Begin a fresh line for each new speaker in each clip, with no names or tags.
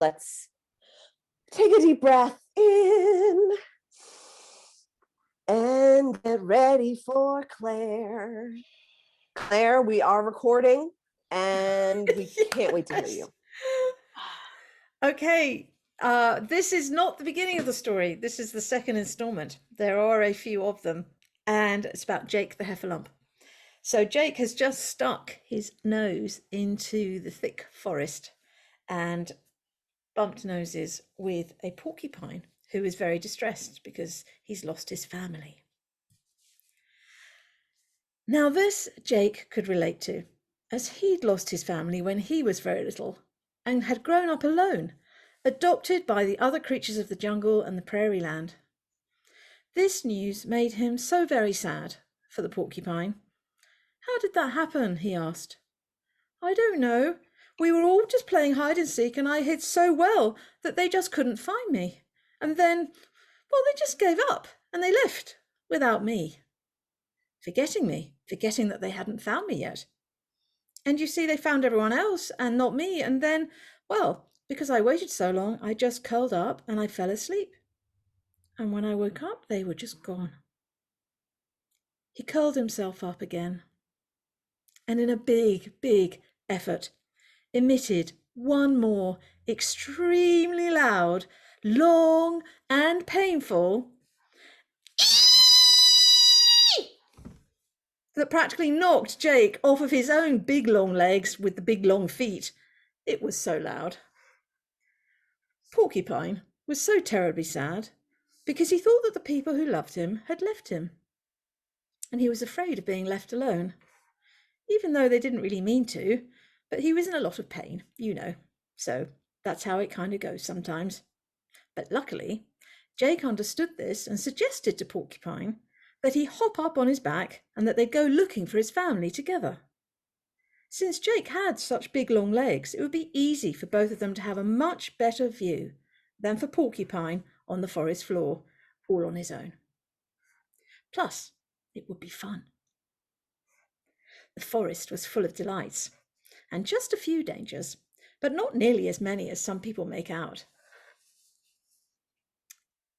Let's take a deep breath in and get ready for Claire. Claire, we are recording and we can't wait to hear you.
Okay, this is not the beginning of the story. This is the second installment. There are a few of them, and it's about Jake the Heffalump. So Jake has just stuck his nose into the thick forest and bumped noses with a porcupine who is very distressed because he's lost his family. Now, this Jake could relate to, as he'd lost his family when he was very little and had grown up alone, adopted by the other creatures of the jungle and the prairie land. This news made him so very sad for the porcupine. How did that happen? He asked. I don't know. We were all just playing hide and seek, and I hid so well that they just couldn't find me. And then, well, they just gave up and they left without me. Forgetting that they hadn't found me yet. And you see, they found everyone else and not me. And then, well, because I waited so long, I just curled up and I fell asleep. And when I woke up, they were just gone. He curled himself up again, and in a big, big effort, emitted one more extremely loud, long, and painful that practically knocked Jake off of his own big long legs with the big long feet. It was so loud. Porcupine was so terribly sad because he thought that the people who loved him had left him. And he was afraid of being left alone, even though they didn't really mean to, but he was in a lot of pain, you know. So that's how it kind of goes sometimes. But luckily, Jake understood this and suggested to Porcupine that he hop up on his back and that they'd go looking for his family together. Since Jake had such big long legs, it would be easy for both of them to have a much better view than for Porcupine on the forest floor, all on his own. Plus, it would be fun. The forest was full of delights, and just a few dangers, but not nearly as many as some people make out.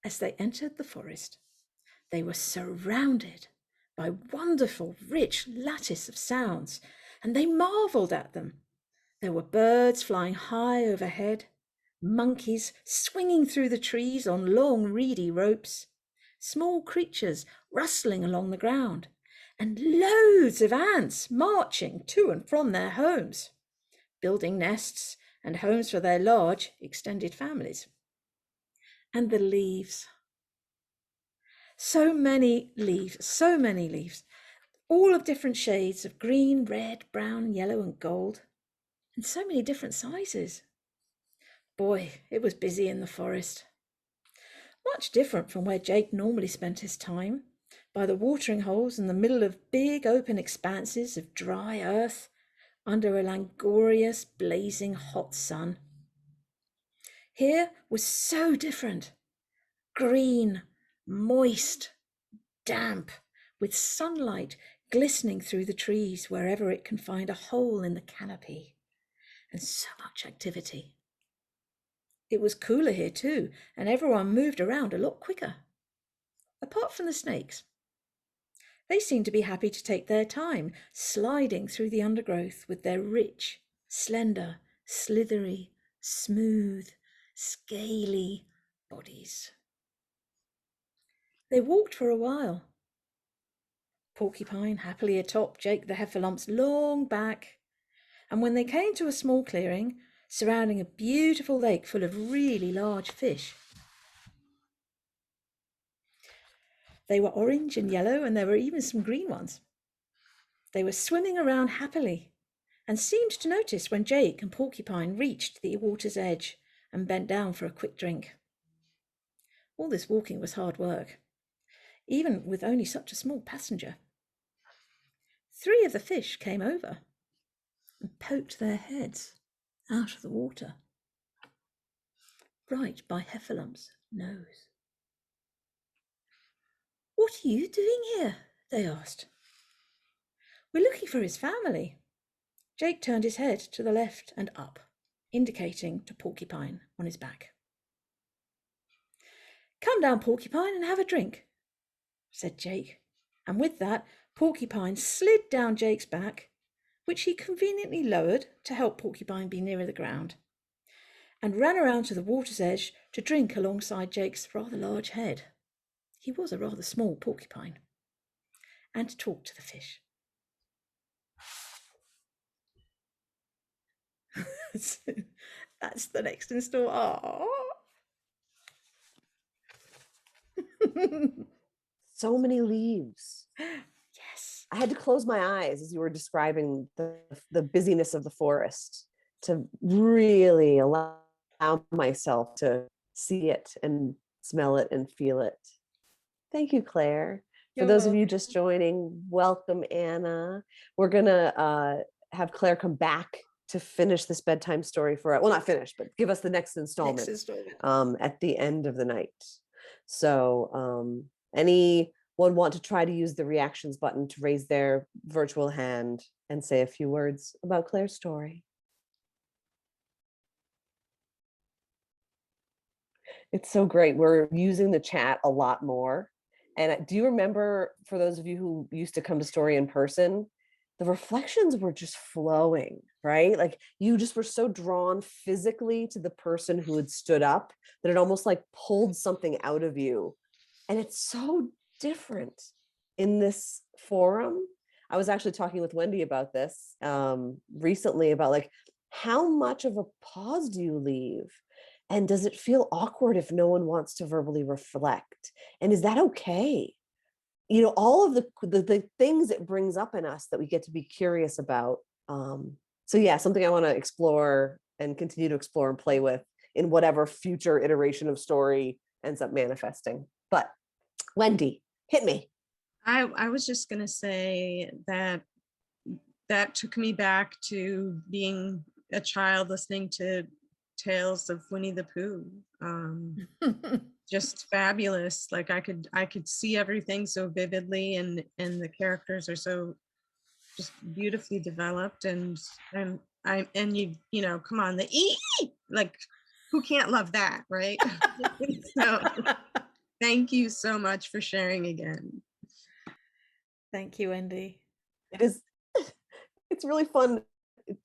As they entered the forest, they were surrounded by wonderful, rich lattice of sounds, and they marvelled at them. There were birds flying high overhead, monkeys swinging through the trees on long, reedy ropes, small creatures rustling along the ground, and loads of ants marching to and from their homes, building nests and homes for their large, extended families. And the leaves. So many leaves, all of different shades of green, red, brown, yellow, and gold, and so many different sizes. Boy, it was busy in the forest. Much different from where Jake normally spent his time, by the watering holes in the middle of big open expanses of dry earth under a languorous, blazing hot sun. Here was so different. Green, moist, damp, with sunlight glistening through the trees wherever it can find a hole in the canopy, and so much activity. It was cooler here too, and everyone moved around a lot quicker. Apart from the snakes. They seemed to be happy to take their time, sliding through the undergrowth with their rich, slender, slithery, smooth, scaly bodies. They walked for a while. Porcupine happily atop Jake the Heffalump's long back, and when they came to a small clearing surrounding a beautiful lake full of really large fish. They were orange and yellow, and there were even some green ones. They were swimming around happily and seemed to notice when Jake and Porcupine reached the water's edge and bent down for a quick drink. All this walking was hard work, even with only such a small passenger. 3 of the fish came over and poked their heads out of the water, right by Heffalump's nose. What are you doing here? They asked. We're looking for his family. Jake turned his head to the left and up, indicating to Porcupine on his back. "Come down, Porcupine, and have a drink," said Jake, and with that, Porcupine slid down Jake's back, which he conveniently lowered to help Porcupine be nearer the ground, and ran around to the water's edge to drink alongside Jake's rather large head. He was a rather small porcupine. And to talk to the fish. So that's the next installment.
So many leaves.
Yes.
I had to close my eyes as you were describing the busyness of the forest to really allow myself to see it and smell it and feel it. Thank you, Claire. For those of you just joining, welcome, Anna. We're gonna have Claire come back to finish this bedtime story for us. Well, not finish, but give us the next installment, at the end of the night. So anyone want to try to use the reactions button to raise their virtual hand and say a few words about Claire's story? It's so great. We're using the chat a lot more. And do you remember, for those of you who used to come to Story in person, the reflections were just flowing, right? Like you just were so drawn physically to the person who had stood up that it almost like pulled something out of you. And it's so different in this forum. I was actually talking with Wendy about this recently, about like, how much of a pause do you leave? And does it feel awkward if no one wants to verbally reflect? And is that okay? You know, all of the things it brings up in us that we get to be curious about. So yeah, something I want to explore and continue to explore and play with in whatever future iteration of Story ends up manifesting. But Wendy, hit me.
I was just going to say that took me back to being a child listening to tales of Winnie the Pooh. Just fabulous. Like I could see everything so vividly, and the characters are so just beautifully developed, and you know, come on, the like who can't love that, right? So thank you so much for sharing again.
Thank you, Wendy.
It is, it's really fun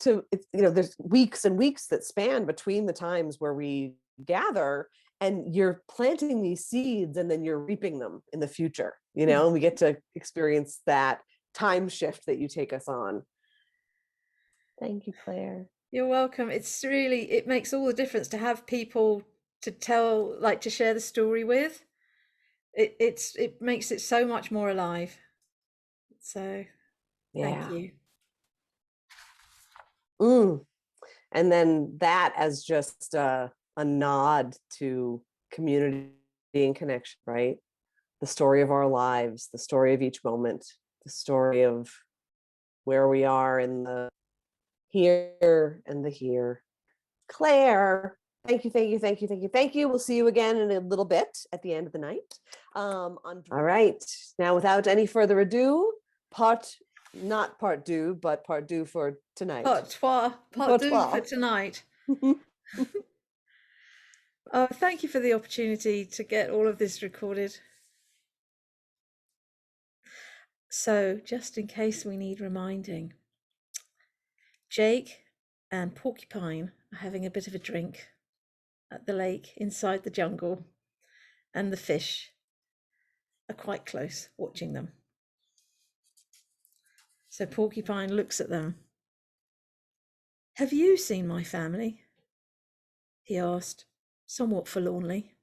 to, you know, there's weeks and weeks that span between the times where we gather, and you're planting these seeds and then you're reaping them in the future, you know, and we get to experience that time shift that you take us on. Thank you, Claire.
You're welcome. It's really, it makes all the difference to have people to tell, like to share the story with. It makes it so much more alive. So thank you.
And then that as just a nod to community and connection, right? The story of our lives, the story of each moment, the story of where we are in the here and the here. Claire, thank you, thank you, thank you, thank you, thank you. We'll see you again in a little bit at the end of the night. All right, now without any further ado, not part deux, but part deux for tonight.
Part deux for tonight. Oh, thank you for the opportunity to get all of this recorded. So, just in case we need reminding, Jake and Porcupine are having a bit of a drink at the lake inside the jungle, and the fish are quite close watching them. So Porcupine looks at them. "Have you seen my family?" he asked, somewhat forlornly.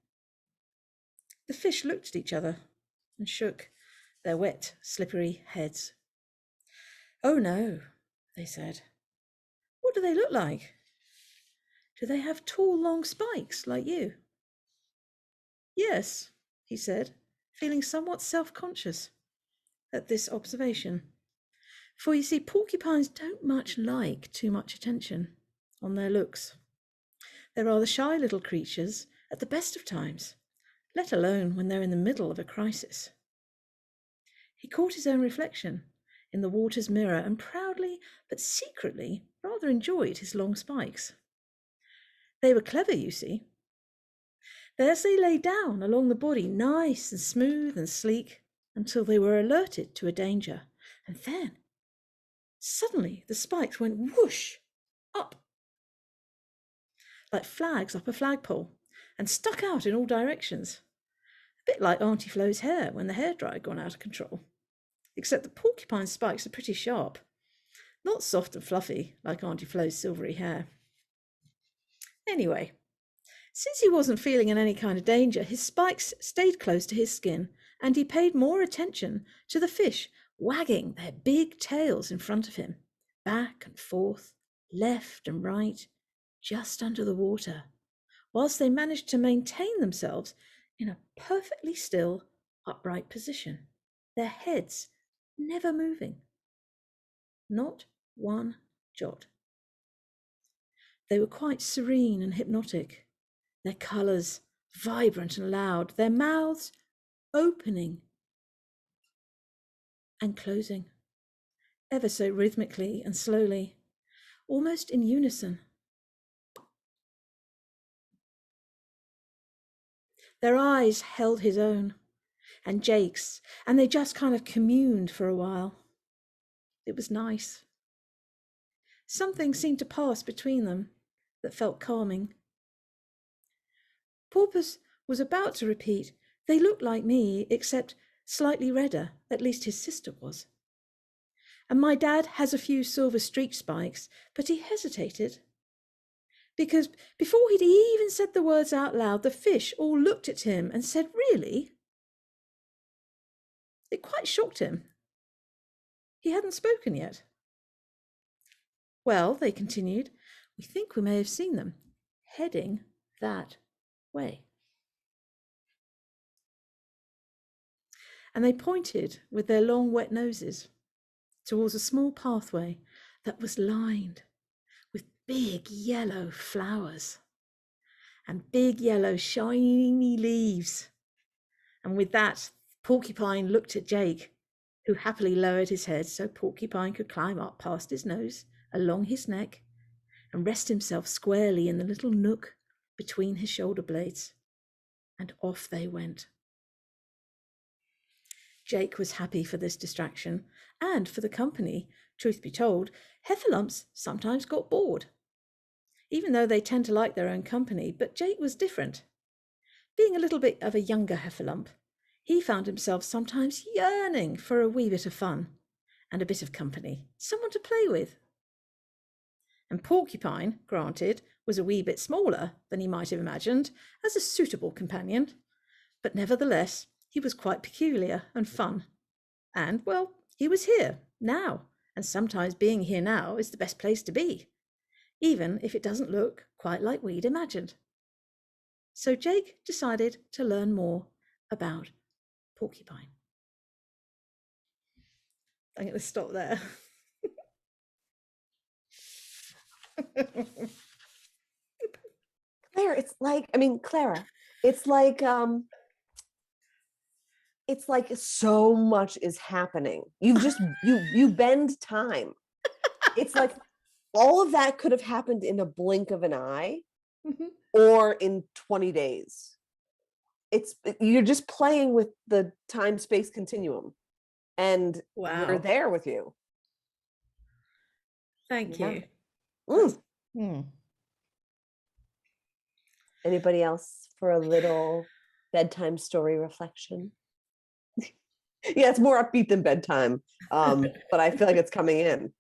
The fish looked at each other and shook their wet, slippery heads. "Oh no," they said. "What do they look like? Do they have tall, long spikes like you?" "Yes," he said, feeling somewhat self-conscious at this observation. For you see, porcupines don't much like too much attention on their looks. They're rather shy little creatures at the best of times, let alone when they're in the middle of a crisis. He caught his own reflection in the water's mirror and proudly but secretly rather enjoyed his long spikes. They were clever, you see. As they lay down along the body, nice and smooth and sleek, until they were alerted to a danger. And then, suddenly, the spikes went whoosh up, like flags up a flagpole, and stuck out in all directions. A bit like Auntie Flo's hair when the hairdryer had gone out of control. Except the porcupine spikes are pretty sharp, not soft and fluffy like Auntie Flo's silvery hair. Anyway, since he wasn't feeling in any kind of danger, his spikes stayed close to his skin, and he paid more attention to the fish wagging their big tails in front of him, back and forth, left and right, just under the water, whilst they managed to maintain themselves in a perfectly still, upright position, their heads never moving. Not one jot. They were quite serene and hypnotic, their colours vibrant and loud, their mouths opening and closing, ever so rhythmically and slowly, almost in unison. Their eyes held his own and Jake's, and they just kind of communed for a while. It was nice. Something seemed to pass between them that felt calming. Porpoise was about to repeat, "They look like me, except slightly redder, at least his sister was. And my dad has a few silver streaked spikes," but he hesitated. Because before he'd even said the words out loud, the fish all looked at him and said, "Really?" It quite shocked him. He hadn't spoken yet. "Well," they continued, "we think we may have seen them, heading that way." And they pointed with their long wet noses towards a small pathway that was lined with big yellow flowers and big yellow shiny leaves. And with that, Porcupine looked at Jake, who happily lowered his head so Porcupine could climb up past his nose, along his neck, and rest himself squarely in the little nook between his shoulder blades. And off they went. Jake was happy for this distraction and for the company. Truth be told, Heffalumps sometimes got bored, even though they tend to like their own company, but Jake was different. Being a little bit of a younger Heffalump, he found himself sometimes yearning for a wee bit of fun and a bit of company, someone to play with. And Porcupine, granted, was a wee bit smaller than he might have imagined as a suitable companion, but nevertheless, he was quite peculiar and fun. And, well, he was here, now, and sometimes being here now is the best place to be, even if it doesn't look quite like we'd imagined. So Jake decided to learn more about Porcupine. I'm going to stop there.
Claire, Clara, it's like so much is happening. You bend time. It's like all of that could have happened in a blink of an eye or in 20 days. You're just playing with the time-space continuum, and
Wow.
we're there with you.
Thank
Yeah.
you.
Anybody else for a little bedtime story reflection? Yeah, it's more upbeat than bedtime, but I feel like it's coming in.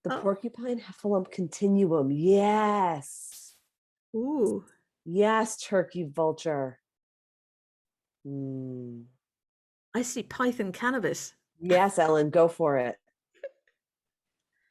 The porcupine heffalump continuum. Yes.
Ooh.
Yes, turkey vulture.
I see python cannabis.
Yes, Ellen, go for it.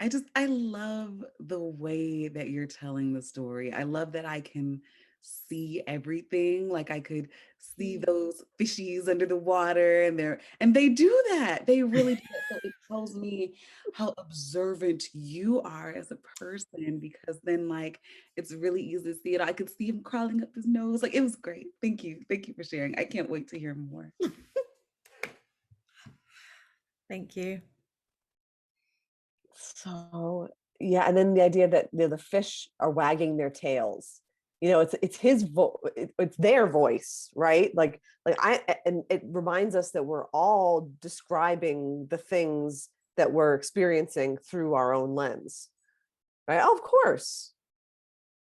I love the way that you're telling the story. I love that I can see everything. Like I could see those fishies under the water and they do that. They really do that. So it tells me how observant you are as a person, because then like it's really easy to see it. I could see him crawling up his nose. Like it was great. Thank you. Thank you for sharing. I can't wait to hear more.
Thank you.
So Yeah, and then the idea that the fish are wagging their tails. It's his it's their voice, right? And it reminds us that we're all describing the things that we're experiencing through our own lens, right? Oh, of course,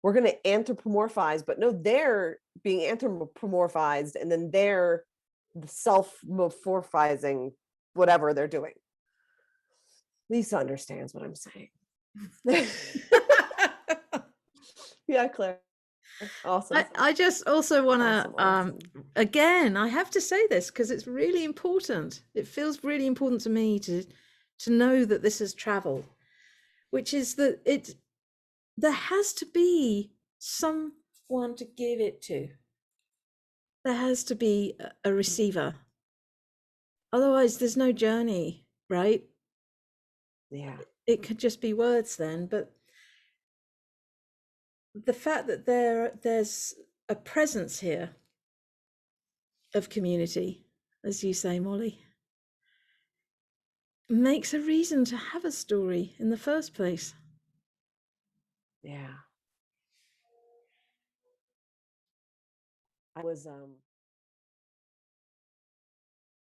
we're going to anthropomorphize, but no, they're being anthropomorphized, and then they're self-morphizing whatever they're doing. Lisa understands what I'm saying. Yeah, Claire. Awesome.
I just also want to,
Awesome.
again, I have to say this because it's really important. It feels really important to me to know that this has traveled, which is that there has to be someone to give it to. There has to be a receiver. Otherwise, there's no journey, right?
Yeah.
It could just be words then, but the fact that there's a presence here of community, as you say, Molly, makes a reason to have a story in the first place.
Yeah. I was